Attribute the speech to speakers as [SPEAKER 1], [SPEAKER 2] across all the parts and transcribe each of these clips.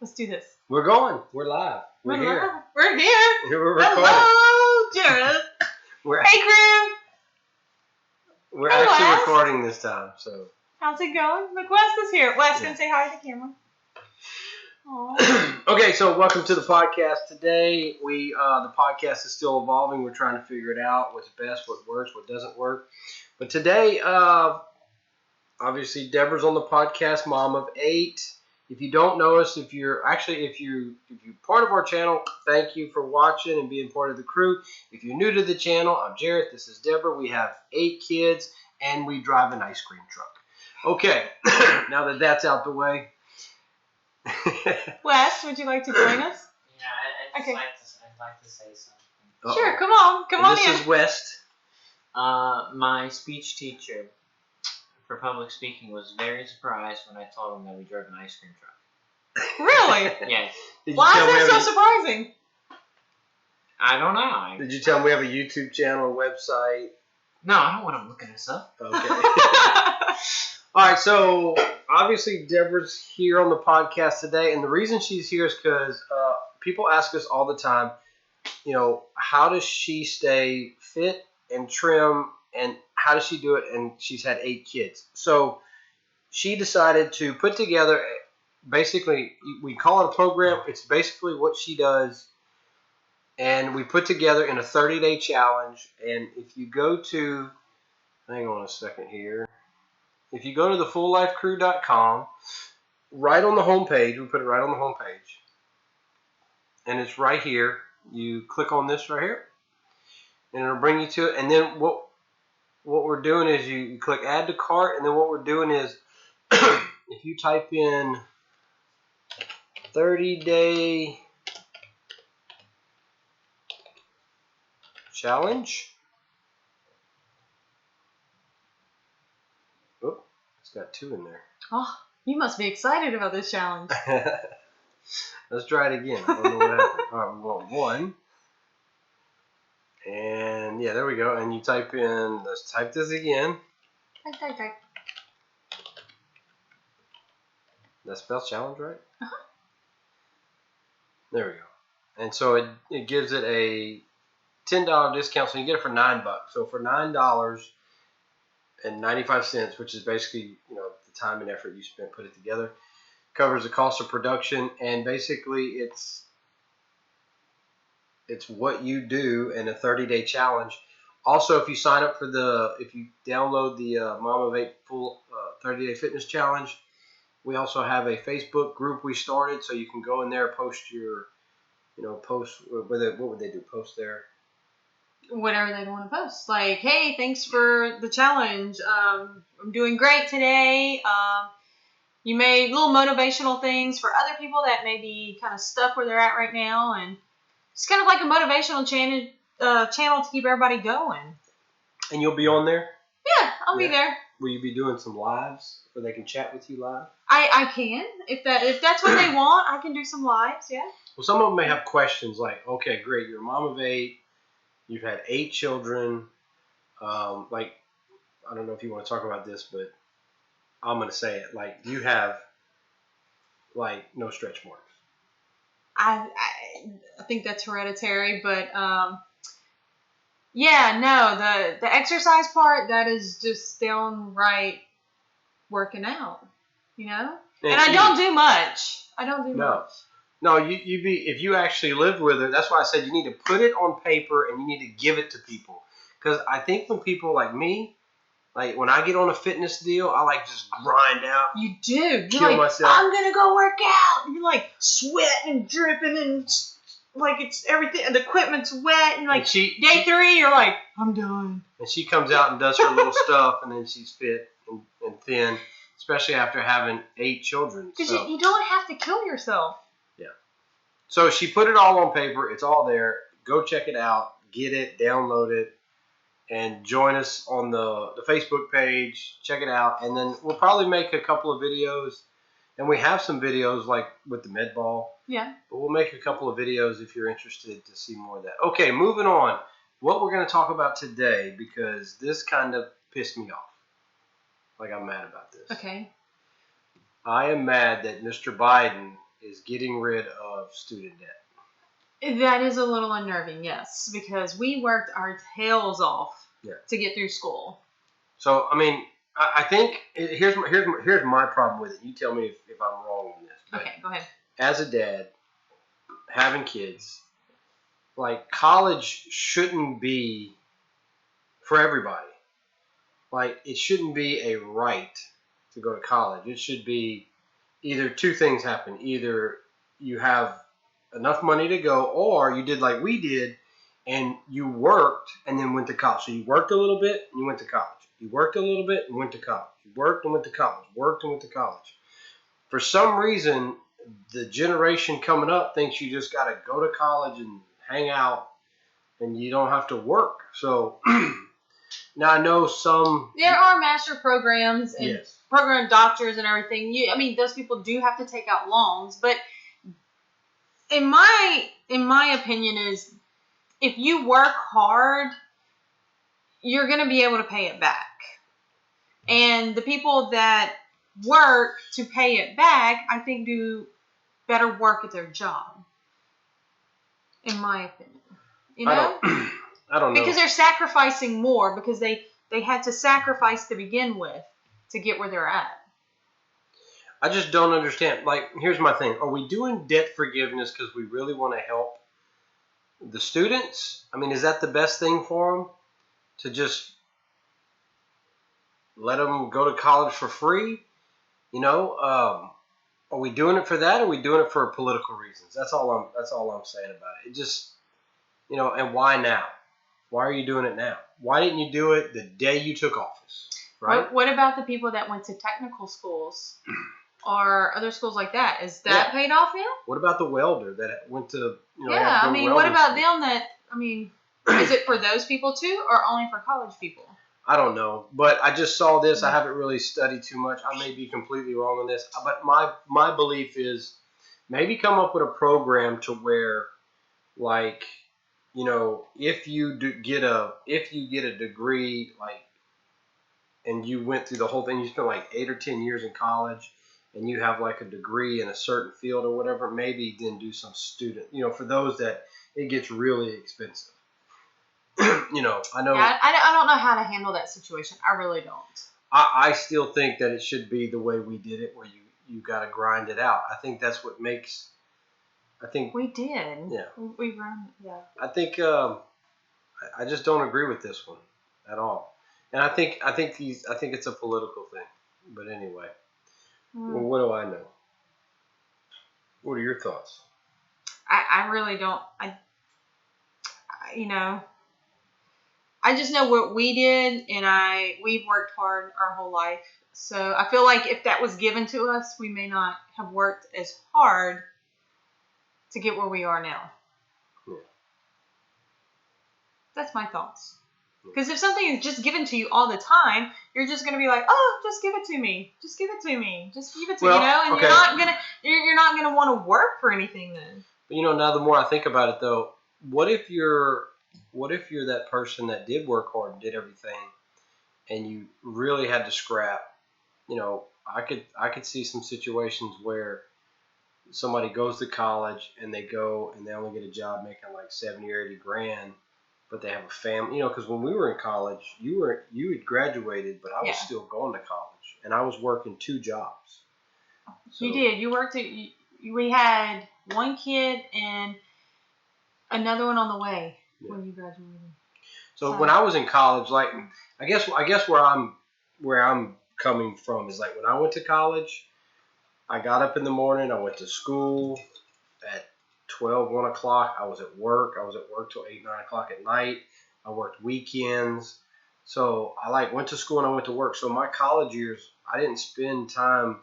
[SPEAKER 1] Let's do this.
[SPEAKER 2] We're going. We're live. We're here.
[SPEAKER 1] Live. We're here.
[SPEAKER 2] We're recording.
[SPEAKER 1] Hello, Jared. Hey, Vroom.
[SPEAKER 2] We're
[SPEAKER 1] Hey,
[SPEAKER 2] actually
[SPEAKER 1] Wes.
[SPEAKER 2] recording this time, so.
[SPEAKER 1] How's it going? Look, Wes is here. Wes, gonna say hi to the camera. Aww.
[SPEAKER 2] Okay, so welcome to the podcast. Today, the podcast is still evolving. We're trying to figure it out. What's best, what works, what doesn't work. But today, obviously, Deborah's on the podcast, mom of 8. If you don't know us, if you're part of our channel, thank you for watching and being part of the crew. If you're new to the channel, I'm Jared. This is Deborah. We have 8 kids, and we drive an ice cream truck. Okay, now that that's out the way.
[SPEAKER 1] Wes, would you like to join us?
[SPEAKER 3] Yeah, I'd like to say something.
[SPEAKER 2] Uh-oh.
[SPEAKER 1] Sure, come on
[SPEAKER 2] This
[SPEAKER 1] in.
[SPEAKER 2] is West.
[SPEAKER 3] My speech teacher for public speaking was very surprised when I told him that we drove an ice cream truck.
[SPEAKER 1] Really?
[SPEAKER 3] Yes.
[SPEAKER 1] Why is that so surprising?
[SPEAKER 3] I don't know.
[SPEAKER 2] Did you tell him we have a YouTube channel, a website?
[SPEAKER 3] No, I don't want him looking us up.
[SPEAKER 2] Okay. All right, so obviously Deborah's here on the podcast today, and the reason she's here is because people ask us all the time, how does she stay fit and trim, and how does she do it? And she's had 8 kids. So she decided to put together, basically, we call it a program. It's basically what she does, and we put together in a 30-day challenge. And if you go to, hang on a second here. If you go to thefulllifecrew.com, right on the homepage, we put it right on the homepage, and it's right here. You click on this right here, and it'll bring you to it. And then what we're doing is you click add to cart, and then what we're doing is if you type in 30-day challenge. Oh, it's got 2 in there.
[SPEAKER 1] Oh, you must be excited about this challenge.
[SPEAKER 2] Let's try it again. I don't know what happened. All right, we want 1. And yeah, there we go. And you type in, let's type this again.
[SPEAKER 1] Type.
[SPEAKER 2] That spells challenge, right?
[SPEAKER 1] Uh-huh.
[SPEAKER 2] There we go. And so it gives it a $10 discount, so you get it for $9. So for $9.95, which is basically the time and effort you spent put it together, covers the cost of production, and basically it's what you do in a 30-day challenge. Also, if you sign up if you download the Mom of 8 full 30-day fitness challenge, we also have a Facebook group we started, so you can go in there, post your, post. What would they do? Post there.
[SPEAKER 1] Whatever they want to post. Like, hey, thanks for the challenge. I'm doing great today. You made little motivational things for other people that may be kind of stuck where they're at right now, and it's kind of like a motivational channel to keep everybody going.
[SPEAKER 2] And you'll be on there?
[SPEAKER 1] Yeah, I'll be there.
[SPEAKER 2] Will you be doing some lives where they can chat with you live?
[SPEAKER 1] I can. If that's what they want, I can do some lives, yeah.
[SPEAKER 2] Well, some of them may have questions like, okay, great, you're a mom of 8, you've had 8 children, I don't know if you want to talk about this, but I'm going to say it, you have, no stretch marks.
[SPEAKER 1] I think that's hereditary, but yeah, no, the exercise part, that is just downright working out, And I don't do much. Much.
[SPEAKER 2] No, if you actually live with her, that's why I said you need to put it on paper and you need to give it to people. Because I think when people like me, when I get on a fitness deal, I just grind out.
[SPEAKER 1] You do. You're
[SPEAKER 2] kill myself.
[SPEAKER 1] I'm going to go work out. And you're sweating and dripping and it's everything. And the equipment's wet. And day 3, you're I'm done.
[SPEAKER 2] And she comes out and does her little stuff, and then she's fit and thin, especially after having 8 children.
[SPEAKER 1] Because you don't have to kill yourself.
[SPEAKER 2] Yeah. So she put it all on paper. It's all there. Go check it out. Get it. Download it. And join us on the Facebook page. Check it out. And then we'll probably make a couple of videos. And we have some videos with the med ball.
[SPEAKER 1] Yeah.
[SPEAKER 2] But we'll make a couple of videos if you're interested to see more of that. Okay, moving on. What we're going to talk about today, because this kind of pissed me off. I'm mad about this.
[SPEAKER 1] Okay.
[SPEAKER 2] I am mad that Mr. Biden is getting rid of student debt.
[SPEAKER 1] That is a little unnerving, yes, because we worked our tails off to get through school.
[SPEAKER 2] So, I mean, I think here's my problem with it. You tell me if I'm wrong on this. But
[SPEAKER 1] okay, go ahead.
[SPEAKER 2] As a dad, having kids, like college shouldn't be for everybody. Like it shouldn't be a right to go to college. It should be either two things happen. Either you have enough money to go, or you did like we did, and you worked and then went to college. So you worked a little bit and you went to college. You worked a little bit and went to college. You worked and went to college. Worked and went to college. For some reason, the generation coming up thinks you just got to go to college and hang out and you don't have to work. So now I know
[SPEAKER 1] there are master programs and
[SPEAKER 2] yes.
[SPEAKER 1] program doctors and everything. I mean, those people do have to take out loans, but in my opinion is if you work hard, you're going to be able to pay it back. And the people that work to pay it back, I think do better work at their job. In my opinion. You know?
[SPEAKER 2] I don't know.
[SPEAKER 1] Because they're sacrificing more because they had to sacrifice to begin with to get where they're at.
[SPEAKER 2] I just don't understand. Like, here's my thing. Are we doing debt forgiveness because we really want to help the students? I mean, is that the best thing for them? To just let them go to college for free? You know, are we doing it for that, or are we doing it for political reasons? That's all I'm saying about it. It just, you know, and why now? Why are you doing it now? Why didn't you do it the day you took office? Right?
[SPEAKER 1] What about the people that went to technical schools or other schools like that? Is that paid off now?
[SPEAKER 2] What about the welder that went to, you know,
[SPEAKER 1] I mean, what about them that, I mean, is it for those people too or only for college people?
[SPEAKER 2] I don't know, but I just saw this. I haven't really studied too much. I may be completely wrong on this, but my belief is maybe come up with a program to where, like, you know, if you get a degree, like, and you went through the whole thing, you spent like 8 or 10 years in college, and you have like a degree in a certain field or whatever, maybe then do some student, you know, for those that it gets really expensive. You know, I know.
[SPEAKER 1] Yeah, I don't know how to handle that situation. I really don't.
[SPEAKER 2] I still think that it should be the way we did it, where you got to grind it out. I think that's what makes. I think
[SPEAKER 1] we did.
[SPEAKER 2] Yeah.
[SPEAKER 1] We run. Yeah.
[SPEAKER 2] I think I just don't agree with this one at all, and I think it's a political thing. But anyway, well, what do I know? What are your thoughts?
[SPEAKER 1] I really don't. You know. I just know what we did, and we've worked hard our whole life. So I feel like if that was given to us, we may not have worked as hard to get where we are now.
[SPEAKER 2] Yeah.
[SPEAKER 1] That's my thoughts. Because if something is just given to you all the time, you're just going to be like, oh, just give it to me. Just give it to me. Just give it to me, you know? And
[SPEAKER 2] okay.
[SPEAKER 1] you're not gonna want to work for anything then.
[SPEAKER 2] But, you know, now the more I think about it, though, what if you're that person that did work hard and did everything, and you really had to scrap? You know, I could see some situations where somebody goes to college and they go and they only get a job making like 70 or 80 grand, but they have a family. You know, because when we were in college, you had graduated, but I was still going to college, and I was working 2 jobs. So,
[SPEAKER 1] you did. You worked. We had one kid and another one on the way when you graduated.
[SPEAKER 2] So when I was in college, like I guess where I'm coming from is like when I went to college, I got up in the morning, I went to school at 12, 1 o'clock. I was at work till 8, 9 o'clock at night. I worked weekends. So I went to school and I went to work. So my college years, I didn't spend time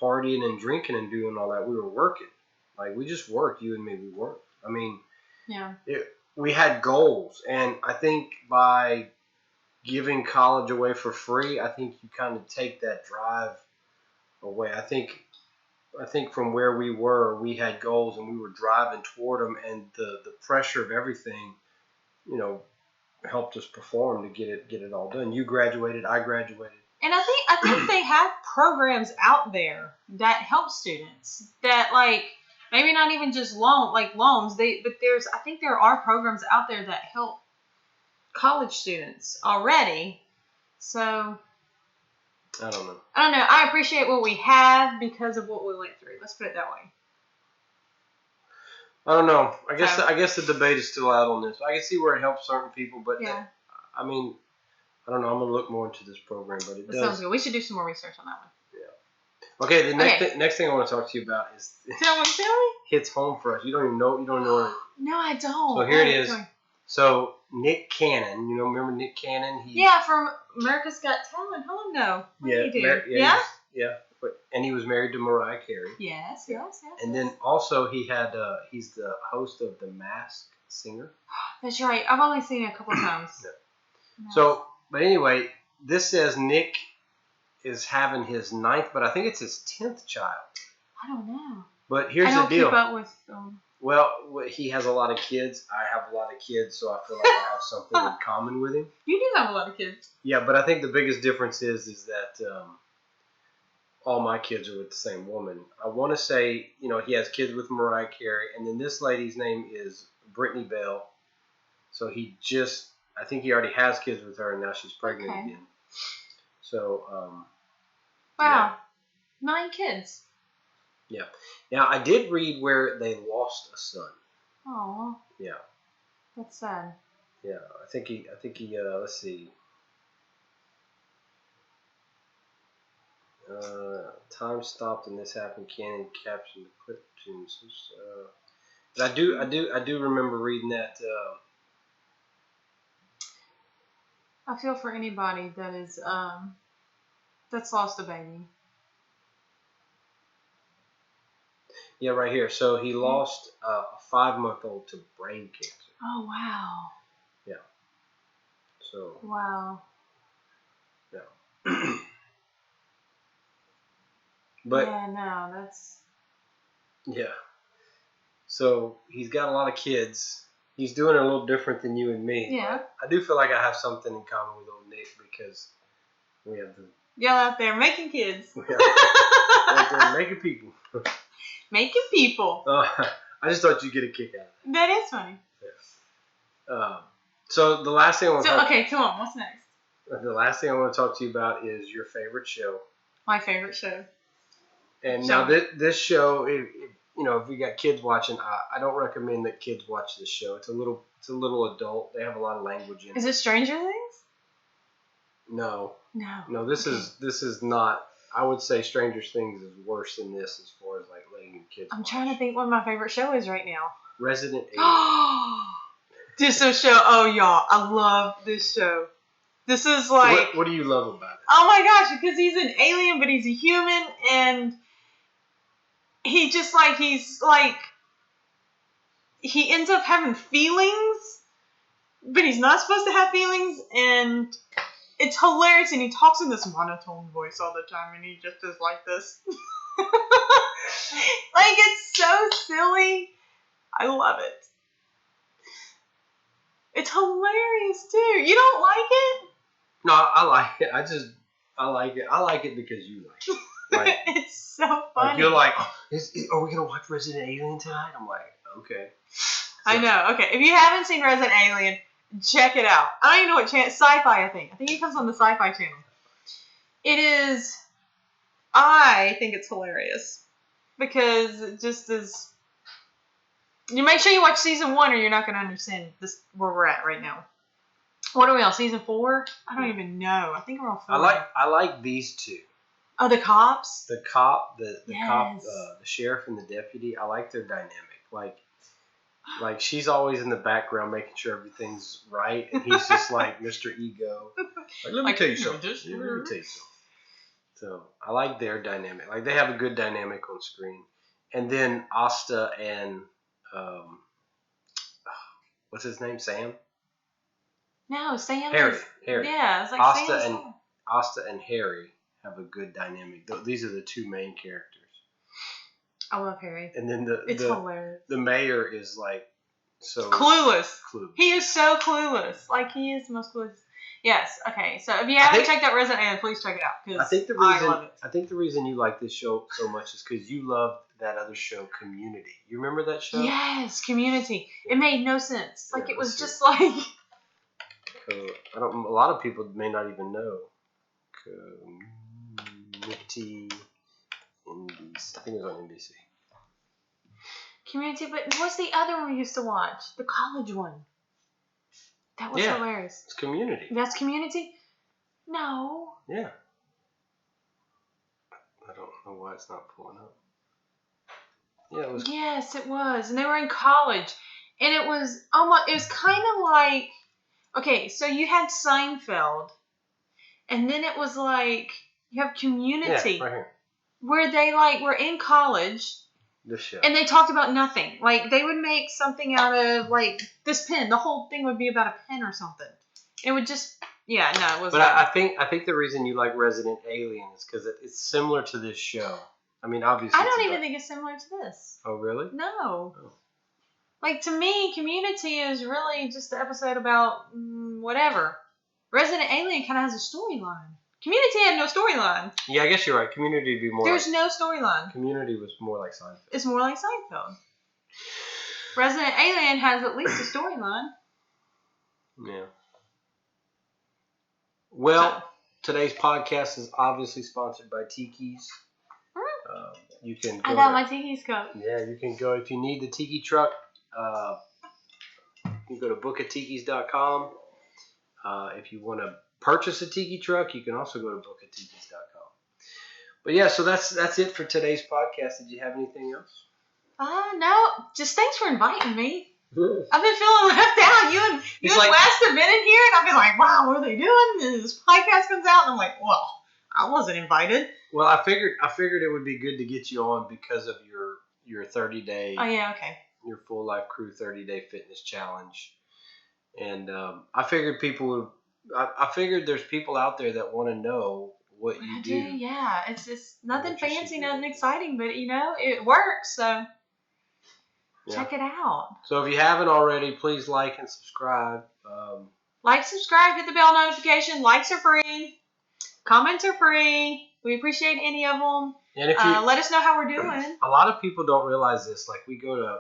[SPEAKER 2] partying and drinking and doing all that. We were working. Like we just worked, you and me, we worked. I mean, we had goals. And I think by giving college away for free, I think you kind of take that drive away. I think from where we were, we had goals and we were driving toward them, and the pressure of everything, you know, helped us perform to get it all done. You graduated, I graduated.
[SPEAKER 1] And I think they have programs out there that help students that like maybe not even just loans. I think there are programs out there that help college students already. So
[SPEAKER 2] I don't know.
[SPEAKER 1] I appreciate what we have because of what we went through. Let's put it that way.
[SPEAKER 2] I don't know. I guess the debate is still out on this. I can see where it helps certain people, but
[SPEAKER 1] yeah.
[SPEAKER 2] I mean, I don't know. I'm gonna look more into this program, but it does.
[SPEAKER 1] Sounds good. We should do some more research on that one.
[SPEAKER 2] Yeah. Okay. The next thing I want to talk to you about is hits home for us. You don't even know. You don't know it.
[SPEAKER 1] No, I don't.
[SPEAKER 2] So here it is. So Nick Cannon, remember Nick Cannon?
[SPEAKER 1] From America's Got Talent. How long ago? What did he do?
[SPEAKER 2] Yeah. And he was married to Mariah Carey.
[SPEAKER 1] Yes.
[SPEAKER 2] And then also he's the host of The Masked Singer.
[SPEAKER 1] That's right. I've only seen it a couple times.
[SPEAKER 2] Yeah. So, but anyway, this says Nick is having his 9th, but I think it's his 10th child.
[SPEAKER 1] I don't know.
[SPEAKER 2] But here's the deal.
[SPEAKER 1] I don't keep up with
[SPEAKER 2] Well, he has a lot of kids. I have a lot of kids, so I feel like I have something in common with him.
[SPEAKER 1] You do have a lot of kids.
[SPEAKER 2] Yeah, but I think the biggest difference is that all my kids are with the same woman. I want to say, he has kids with Mariah Carey, and then this lady's name is Brittany Bell. So I think he already has kids with her, and now she's pregnant again. So,
[SPEAKER 1] wow, 9 kids.
[SPEAKER 2] Yeah. Now I did read where they lost a son.
[SPEAKER 1] Oh.
[SPEAKER 2] Yeah.
[SPEAKER 1] That's sad.
[SPEAKER 2] Yeah, I think he. Let's see. Time stopped and this happened. Cannon captioned the clip tunes. But I do remember reading that.
[SPEAKER 1] I feel for anybody that is that's lost a baby.
[SPEAKER 2] Yeah, right here. So he lost a 5-month-old to brain cancer.
[SPEAKER 1] Oh wow.
[SPEAKER 2] Yeah. So.
[SPEAKER 1] Wow.
[SPEAKER 2] Yeah. But.
[SPEAKER 1] Yeah, no, that's.
[SPEAKER 2] Yeah. So he's got a lot of kids. He's doing it a little different than you and me.
[SPEAKER 1] Yeah.
[SPEAKER 2] I do feel like I have something in common with old Nick because we have the.
[SPEAKER 1] Y'all out there making kids.
[SPEAKER 2] Yeah. Out there making people.
[SPEAKER 1] Making people.
[SPEAKER 2] I just thought you'd get a kick out of that.
[SPEAKER 1] That is funny.
[SPEAKER 2] Yeah. So the last thing I want to
[SPEAKER 1] come on. What's next?
[SPEAKER 2] The last thing I want to talk to you about is your favorite show.
[SPEAKER 1] My favorite show.
[SPEAKER 2] And now this show, if you got kids watching, I don't recommend that kids watch this show. It's a little adult. They have a lot of language in it.
[SPEAKER 1] Is it Stranger Things?
[SPEAKER 2] No.
[SPEAKER 1] No.
[SPEAKER 2] This is not. I would say Stranger Things is worse than this as far as like letting kids.
[SPEAKER 1] I'm trying to think what my favorite show is right now.
[SPEAKER 2] Resident Evil.
[SPEAKER 1] This show. Oh, y'all, I love this show. This is like.
[SPEAKER 2] What do you love about it?
[SPEAKER 1] Oh my gosh, because he's an alien, but he's a human, and he ends up having feelings, but he's not supposed to have feelings, and it's hilarious, and he talks in this monotone voice all the time, and he just is like this. Like, it's so silly. I love it. It's hilarious, too. You don't like it?
[SPEAKER 2] No, I like it. I like it. I like it because you like it. Like,
[SPEAKER 1] it's so funny.
[SPEAKER 2] Like you're like, are we going to watch Resident Alien tonight? I'm like, okay. So,
[SPEAKER 1] I know. Okay, if you haven't seen Resident Alien, check it out. I don't even know what channel. Sci-Fi, I think. I think it comes on the Sci-Fi channel. It is. I think it's hilarious because it just is. You make sure you watch season 1, or you're not going to understand this where we're at right now. What are we on? Season 4? I don't even know. I think we're on 4.
[SPEAKER 2] I like these two.
[SPEAKER 1] Oh, the cops.
[SPEAKER 2] The cop, the
[SPEAKER 1] Yes.
[SPEAKER 2] cop, the sheriff, and the deputy. I like their dynamic. Like she's always in the background making sure everything's right, and he's just like Mr. Ego. Like, let me tell you something. Let me tell you something. So I like their dynamic. Like they have a good dynamic on screen. And then Asta and what's his name? Sam?
[SPEAKER 1] No, Sam.
[SPEAKER 2] Harry.
[SPEAKER 1] Yeah, it's like
[SPEAKER 2] Asta and Harry have a good dynamic. These are the two main characters.
[SPEAKER 1] I love Harry.
[SPEAKER 2] And then
[SPEAKER 1] it's hilarious.
[SPEAKER 2] The mayor is like so
[SPEAKER 1] clueless.
[SPEAKER 2] Clueless.
[SPEAKER 1] He is so clueless. Like he is the most clueless. Yes. Okay. So if you haven't checked out Resident Alien, please check it out because
[SPEAKER 2] I think the reason you like this show so much is because you love that other show, Community. You remember that show?
[SPEAKER 1] Yes, Community. It made no sense. Like it was just like.
[SPEAKER 2] A lot of people may not even know. Community. NBC. I think it was on NBC.
[SPEAKER 1] Community, but what's the other one we used to watch? The college one. That was hilarious.
[SPEAKER 2] It's Community.
[SPEAKER 1] That's Community? No.
[SPEAKER 2] Yeah. I don't know why it's not pulling up. Yeah, it was.
[SPEAKER 1] Yes, it was. And they were in college. And it was almost, it was kind of like, okay, so you had Seinfeld. And then it was like, you have Community.
[SPEAKER 2] Yeah, right here.
[SPEAKER 1] Where they like were in college.
[SPEAKER 2] This show.
[SPEAKER 1] And they talked about nothing. Like, they would make something out of, like, this pen. The whole thing would be about a pen or something. It would just, it wasn't.
[SPEAKER 2] But I think the reason you like Resident Alien is because it's similar to this show. I mean, obviously.
[SPEAKER 1] I don't even think it's similar to this.
[SPEAKER 2] Oh, really?
[SPEAKER 1] No. Oh. Like, to me, Community is really just the episode about whatever. Resident Alien kind of has a storyline. Community had no storyline.
[SPEAKER 2] Yeah, I guess you're right. Community would be more.
[SPEAKER 1] There's no storyline.
[SPEAKER 2] Community was more like Seinfeld.
[SPEAKER 1] It's more like Seinfeld. Resident Alien has at least a storyline.
[SPEAKER 2] Yeah. Well, today's podcast is obviously sponsored by Tikiz. You can.
[SPEAKER 1] I got my Tikiz coat.
[SPEAKER 2] Yeah, you can go if you need the Tiki Truck. You can go to bookatikiz.com. If you want to purchase a Tiki Truck, you can also go to bookatikiz.com. But yeah, so that's it for today's podcast. Did you have anything else?
[SPEAKER 1] No. Just thanks for inviting me. I've been feeling left out. You and Wes have been in here, and I've been like, wow, what are they doing? And this podcast comes out, and I'm like, well, I wasn't invited.
[SPEAKER 2] Well, I figured it would be good to get you on because of your 30-day.
[SPEAKER 1] Oh yeah, okay.
[SPEAKER 2] Your Full Life Crew 30-day fitness challenge, and I figured people would. I figured there's people out there that want to know what you do.
[SPEAKER 1] Yeah. It's nothing fancy, nothing exciting, but it works. So check it out.
[SPEAKER 2] So if you haven't already, please like and subscribe.
[SPEAKER 1] Like, subscribe, hit the bell notification. Likes are free. Comments are free. We appreciate any of them. And if you let us know how we're doing.
[SPEAKER 2] A lot of people don't realize this. Like we go to,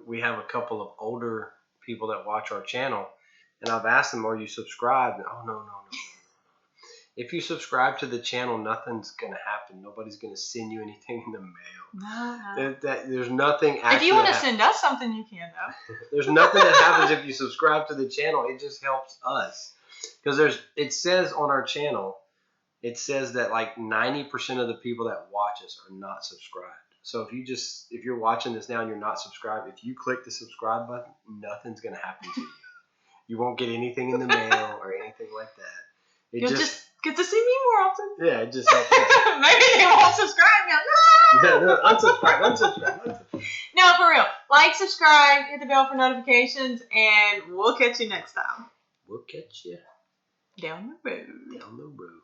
[SPEAKER 2] we have a couple of older people that watch our channel. And I've asked them, are you subscribed? Oh, no. If you subscribe to the channel, nothing's going to happen. Nobody's going to send you anything in the mail. No. There's nothing actually.
[SPEAKER 1] If you want to send us something, you can, though.
[SPEAKER 2] There's nothing that happens if you subscribe to the channel. It just helps us. Because it says on our channel, it says that like 90% of the people that watch us are not subscribed. So if you're watching this now and you're not subscribed, if you click the subscribe button, nothing's going to happen to you. You won't get anything in the mail or anything like that.
[SPEAKER 1] You'll just get to see me more often.
[SPEAKER 2] Yeah, it just helps.
[SPEAKER 1] Maybe they won't subscribe now.
[SPEAKER 2] No, unsubscribe.
[SPEAKER 1] No, for real. Like, subscribe, hit the bell for notifications, and we'll catch you next time.
[SPEAKER 2] We'll catch you
[SPEAKER 1] down the road.